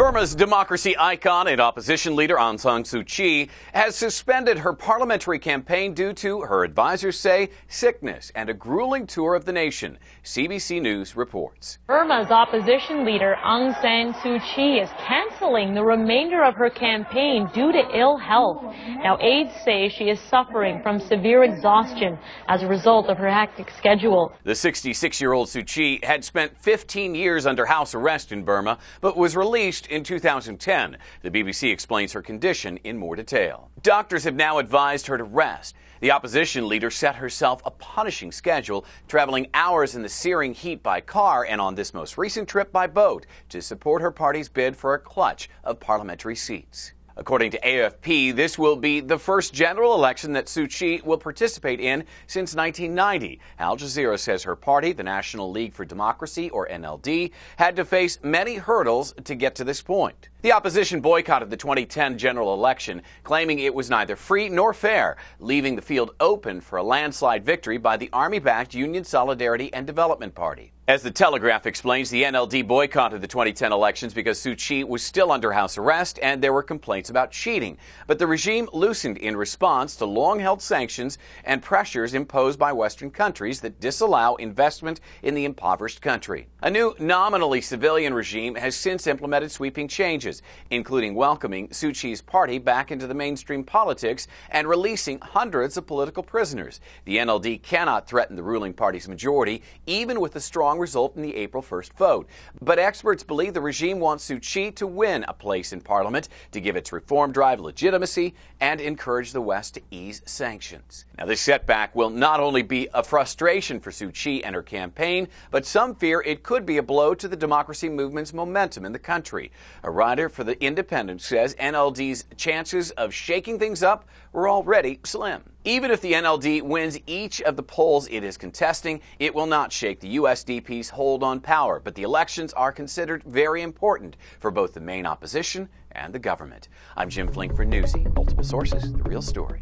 Burma's democracy icon and opposition leader Aung San Suu Kyi has suspended her parliamentary campaign due to, her advisors say, sickness and a grueling tour of the nation. CBC News reports. Burma's opposition leader Aung San Suu Kyi is canceling the remainder of her campaign due to ill health. Now, aides say she is suffering from severe exhaustion as a result of her hectic schedule. The 66-year-old Suu Kyi had spent 15 years under house arrest in Burma, but was released in 2010. The BBC explains her condition in more detail. Doctors have now advised her to rest. The opposition leader set herself a punishing schedule, traveling hours in the searing heat by car and on this most recent trip by boat to support her party's bid for a clutch of parliamentary seats. According to AFP, this will be the first general election that Suu Kyi will participate in since 1990. Al Jazeera says her party, the National League for Democracy, or NLD, had to face many hurdles to get to this point. The opposition boycotted the 2010 general election, claiming it was neither free nor fair, leaving the field open for a landslide victory by the army-backed Union Solidarity and Development Party. As the Telegraph explains, the NLD boycotted the 2010 elections because Suu Kyi was still under house arrest and there were complaints about cheating. But the regime loosened in response to long-held sanctions and pressures imposed by Western countries that disallow investment in the impoverished country. A new nominally civilian regime has since implemented sweeping changes, including welcoming Suu Kyi's party back into the mainstream politics and releasing hundreds of political prisoners. The NLD cannot threaten the ruling party's majority, even with a strong result in the April 1st vote. But experts believe the regime wants Suu Kyi to win a place in parliament to give its reform drive legitimacy and encourage the West to ease sanctions. Now, this setback will not only be a frustration for Suu Kyi and her campaign, but some fear it could be a blow to the democracy movement's momentum in the country. A writer for The Independent says NLD's chances of shaking things up were already slim. Even if the NLD wins each of the polls it is contesting, it will not shake the USDP's hold on power. But the elections are considered very important for both the main opposition and the government. I'm Jim Flink for Newsy. Multiple sources, the real story.